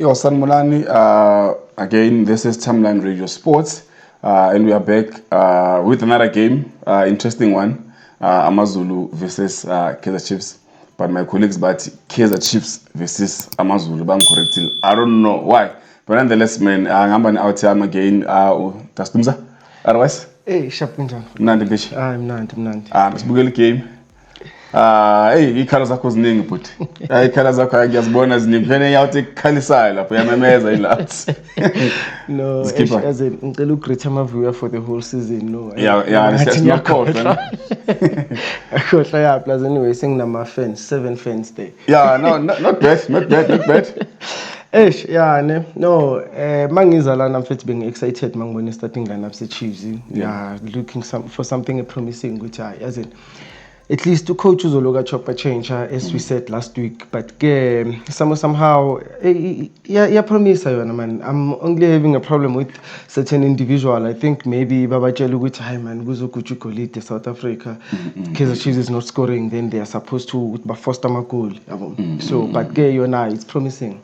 Yo, Sanmulani, again, this is Timeline Radio Sports, and we are back with another game, interesting one, Amazulu versus Kaizer Chiefs. But my colleagues, but Kaizer Chiefs versus Amazulu, bang correctly. I don't know why, but nonetheless, man, I'm out here again. Tastumza, otherwise. Hey, Shapinja. Mnandi bishi. Mnandi. Sibukele game. Hey, ikhala zakho ziningi futhi. Ikhala zakho ngiyazibona ziningi. Vele yawuthi khalisayo lapho yamemeza ilathi. No, as in ngicela ukugreet ama-viewer for the whole season. No. Siyakhohlwa. Akhohlwa yeah, plus anyway singinama fans, 7 fans there. Yeah, no, not bad. Yeah, no, mangiza lana mfethu bengi-excited mangibona starting lineup se-Chiefs. Yeah, looking for something promising which as in at least two coaches oloka chopper change as we said last week, but somehow yeah promise yona man. I'm only having a problem with certain individual. I think maybe babatshela ukuthi hi man kuzokuthi golide South Africa. Kaizer Chiefs is not scoring, then they are supposed to foster my goal. So but yona it's promising.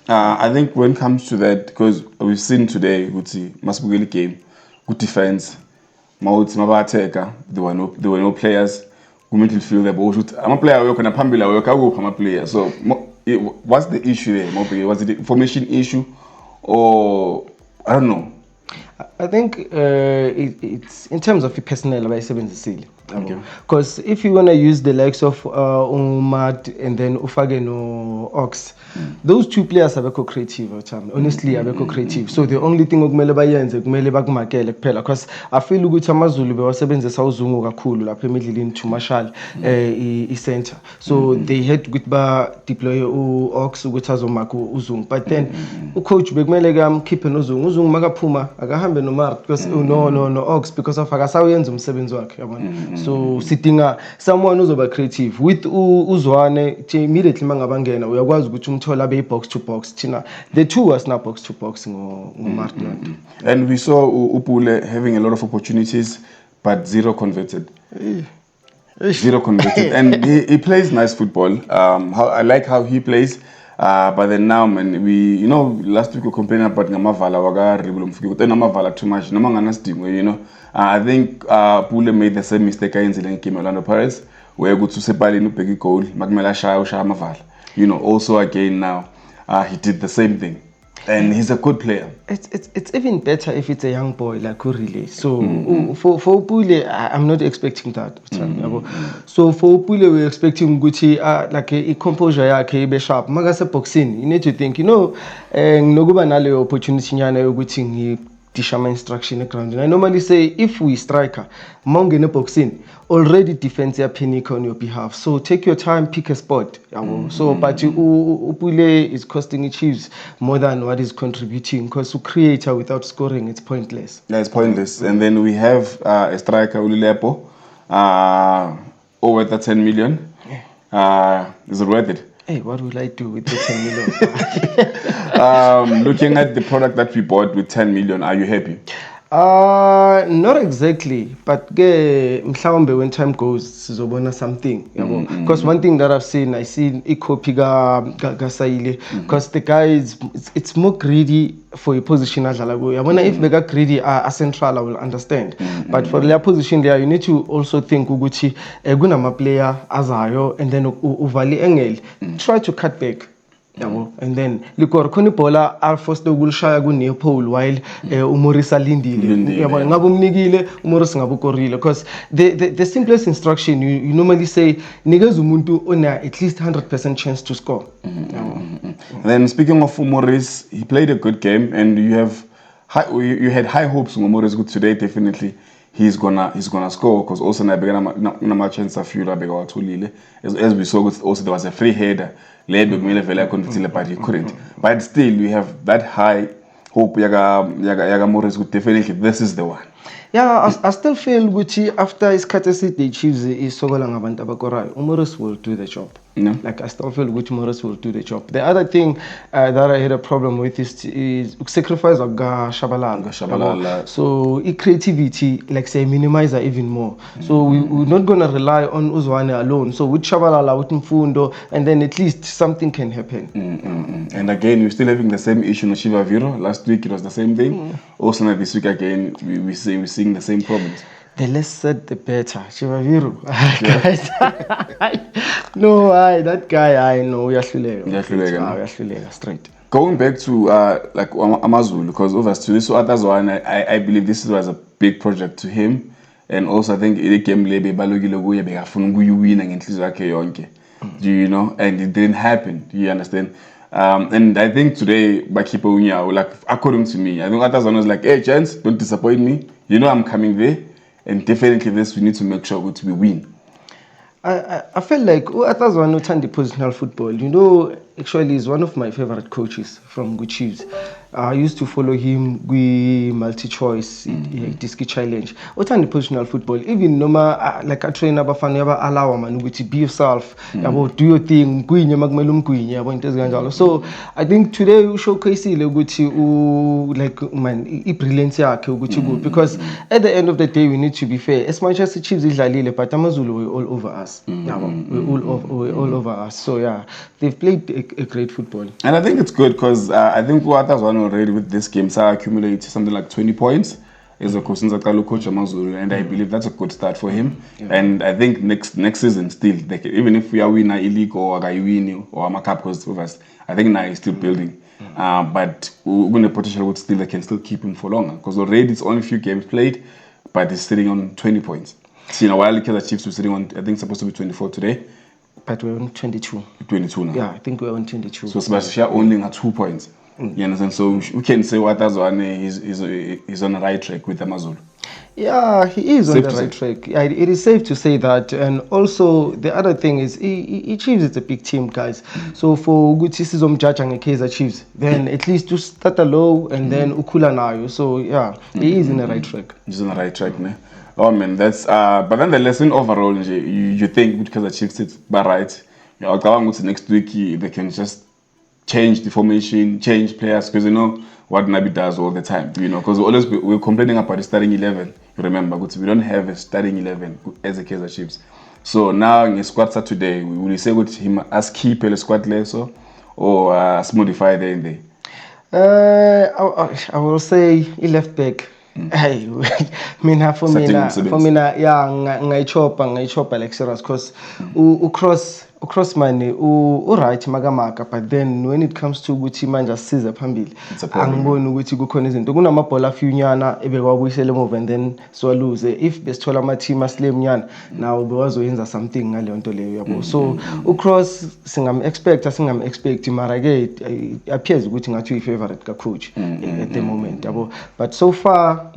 I think when it comes to that, because we've seen today ukuthi masibukele game, good defense. There were no players who made feel the ball. I'm a player who can a player. So what's the issue there? Was it a formation issue or I don't know? I think it's in terms of personnel by 70. Because if you want to use the likes of Umad and then Ufage no Ox, those two players are very creative. Honestly, are very creative. So the only thing ukumele bayenze kumele bakumakele kuphela. Because I feel ukuthi amaZulu bewasebenzisa uzungu kakhulu lapha emidleleni to marshal center. So they had ukuthi ba deploy Ox ukuthi azomaka uzungu. But then coach bekumele keep uzungu makaphuma akahambe nomar because no Ox because of akasawenza umsebenzi wakhe yabona. So sidinga someone uzoba creative with uzwane immediately mangabangena uyakwazi ukuthi umthola be box to box thina the two was not box to box ngo Martin. And we saw Upule having a lot of opportunities but zero converted. And he plays nice football. I like how he plays. But then now, man, last week we complaining about Namavala Namavala too much. I think Pule made the same mistake in the game Orlando Pirates, where go to Sepali no pegi goal, Magmela Shah also again now, he did the same thing. And he's a good player. It's even better if it's a young boy like Urile. So for Pule, I'm not expecting that. So for Pule, we're expecting Gucci like a composure yake be sharp. Magase boxing. You need to think, noguba nale opportunity nyana Gucci Tishama instruction ground. I normally say if we striker, mongene boxing, already defense your panic on your behalf. So take your time, pick a spot. So but Upule is costing Chiefs more than what is contributing because to create without scoring it's pointless. Yeah, it's pointless. And then we have a striker Ulilepo, over the 10 million. Is it worth it? Hey, what will I do with the 10 million? Looking at the product that we bought with 10 million, are you happy? Not exactly, but mhlawumbe when time goes sizobona something because one thing that I see ikopi Gasaile because the guy it's more greedy for a position adlala kuyo yabona if beka greedy a central I will understand but for their position there you need to also think ukuthi kunama player azayo and then uvali engel try to cut back. And then likor khona ibhola alfoste ukulishaya kune pole while umorisa lindile yabona ngabe umnikile umorisa ngabe ukorile because the simplest instruction you normally say nikeza umuntu ona at least 100% chance to score. Then speaking of Umoris, he played a good game and you had high hopes on Umoris good today. Definitely he's gonna score because also na chance of few as we saw also there was a free header but he couldn't. But still, we have that high hope. Yaga Morris would definitely. This is the one. Yeah, I still feel Gucci after his courtesy, the Chiefs is so long about Morris will do the job. No. Like I still feel which Morris will do the job. The other thing that I had a problem with is sacrifice of Shabalala. So creativity, like say, minimizer even more. So we're not gonna rely on Uzwane alone. So with Shabalala, with Mfundo, and then at least something can happen. And again, we're still having the same issue with Shiva Viro. Last week it was the same thing. Also now this week again, we're seeing the same problems. The less said, the better. Chivaviru. Guys. No, that guy, I know. Uyahlulega straight. Going back to like Amazulu, because obviously this others one, I believe this was a big project to him, and also I think the game lebe balogile kuye bekafuna ukuyuwina ngenhliziyo yakhe yonke. You know, and it didn't happen. You understand? And I think today Bakipa Unya, like according to me, I think others one was like, hey gents, don't disappoint me. You know I'm coming there. And definitely this, we need to make sure we win. I feel like Atazwano Tandi positional football, you know, actually he's one of my favorite coaches from Good Chiefs. I used to follow him with multi-choice, Diski Challenge. Utandi positional football, even noma like a trainer bafana yaba allow man to be yourself, about do your thing, so I think today you showcase like man brilliance yakhe because at the end of the day we need to be fair. As much as the Chiefs is but Amazulu were all over us. We're all over us. So yeah, they've played a great football. And I think it's good because I think Watas won already with this game, so I accumulated something like 20 points as a coach Amazulu, and I believe that's a good start for him. And I think next season still, even if we are winning a league or a win or a cup, because I think now he's still building. But we're going to potential would still they can still keep him for longer because already it's only a few games played, but he's sitting on 20 points. See, now while the Chiefs were sitting on, I think supposed to be 24 today. But we're on 22. 22 now. Yeah, I think we're on 22. So Sebastian only got 2 points. You understand? So we can say what he's on the right track with Amazulu. Yeah, he is on the right track. It is safe to say that. And also, the other thing is, he Chiefs is a big team, guys. So for good season, judging a case Chiefs, then at least to start low and then ukula nayo. So yeah, he is in the right track. He's on the right track, ne? Oh man, that's but then the lesson overall, you think because the Chiefs it's right. Yeah, next week they can just change the formation, change players because you know what Nabi does all the time. You know, because we're complaining about the starting 11. You remember, we don't have a starting 11 as a Kaizer Chiefs. So now in squad today, we will say with him as keep a squad lesser or modify there and there. I will say he left back. Hey, for me, yeah, ngaichopa like serious because cross money, right, magamaka, but then when it comes to Gucci man just sees a pambil. Angbo Gucci Gukonizin. Toguna Mapola Funyana, Ebewa Wisele move and then so lose. If Bestola Matima Slim Yan, now Boazo Inza something Aliontole. So Ukross sing I'm expecting Maragate appears Gucci actually favorite coach at the moment. But so far,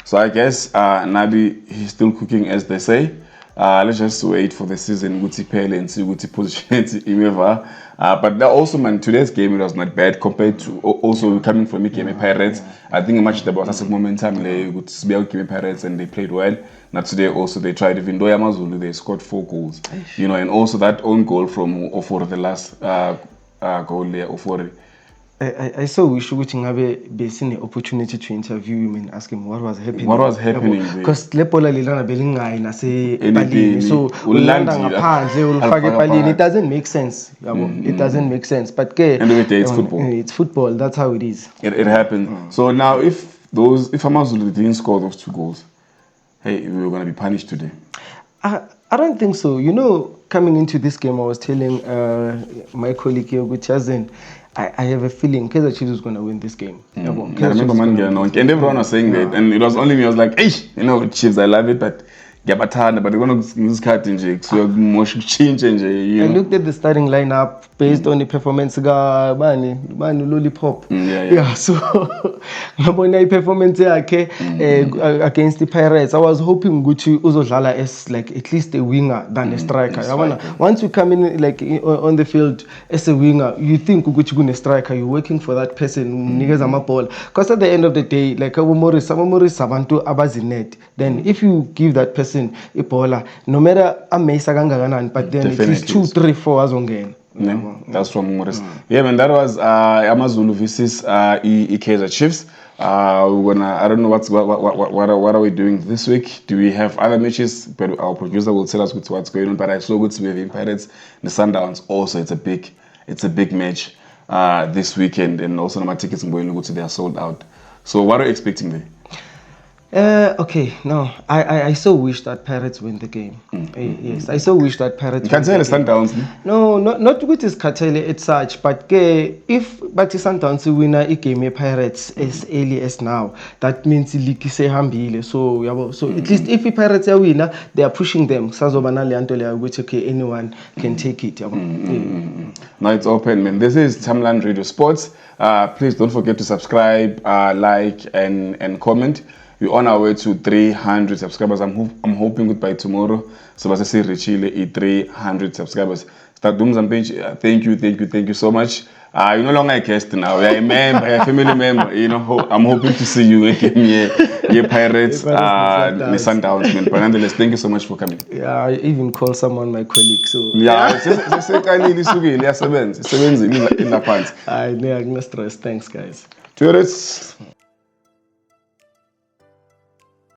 so I guess Nabi he's still cooking as they say. Let's just wait for the season. Guti Pele and see Guti position Imeva. But also man, today's game it was not bad compared to also coming from Ikeme Pirates. I think a match the boss has momentum they would be Ikeme Pirates and they played well. Now today also they tried even though Amazulu they scored 4 goals. You know, and also that own goal from Ofori the last goal there Ofori. I saw we should have an opportunity to interview him and ask him what was happening. What was happening? Because Lepola Lilana Belinga in say Palini. So it doesn't make sense. It doesn't make sense. But it's football. It's football. That's how it is. It happened. So now if Amazulu didn't score those 2 goals, hey, we were gonna be punished today. I don't think so. You know, coming into this game, I was telling my colleague Yoguchazen, I have a feeling Kaizer Chiefs is going to win this game. I remember and everyone was saying that, and it was only me. I was like, "Hey, you know, Chiefs, I love it, but but they're going to use card in so change." I looked at the starting lineup. based on the performance ka bani Lollipop. Yeah. So ngabona i-performance yakhe against the Pirates. I was hoping ukuthi uzodlala as like at least a winger than a striker. Yabona, once you come in like on the field as a winger, you think ukuthi kune striker, you're working for that person, niggas amabhola. Because at the end of the day, like Morris abantu abazinet. Then if you give that person a bowler, no matter amazing kangakanani, but then at least 2, 3, 4 azongena. That's from Morris. Yeah, man, that was Amazulu versus Kaizer Chiefs. I don't know what are we doing this week. Do we have other matches? But our producer will tell us what's going on. But I saw good to be Pirates, the Sundowns. Also, it's a big match this weekend, and also my tickets going to go to they are sold out. So what are you expecting there? Okay, no, I so wish that Pirates win the game. Yes, I so wish that Pirates. You can't tell the Sundowns. No, not with his cartel as such, but if the Sundowns win a game Pirates as early as now, that means league is hambile. So at least if the Pirates are winner, they are pushing them. Which okay, anyone can take it. Now it's open, man. This is Timeline Radio Sports. Please don't forget to subscribe, like, and comment. We're on our way to 300 subscribers. I'm hoping by tomorrow. So as I say, reach 300 subscribers. Start doing some page. Thank you so much. You're no longer a guest now. You're a member, a family member. You know, I'm hoping to see you again. Yeah, Pirates, the Sundowns, man. But nonetheless, thank you so much for coming. Yeah, I even call someone my colleague. So yeah, it's stress. Thanks, guys. Tourists.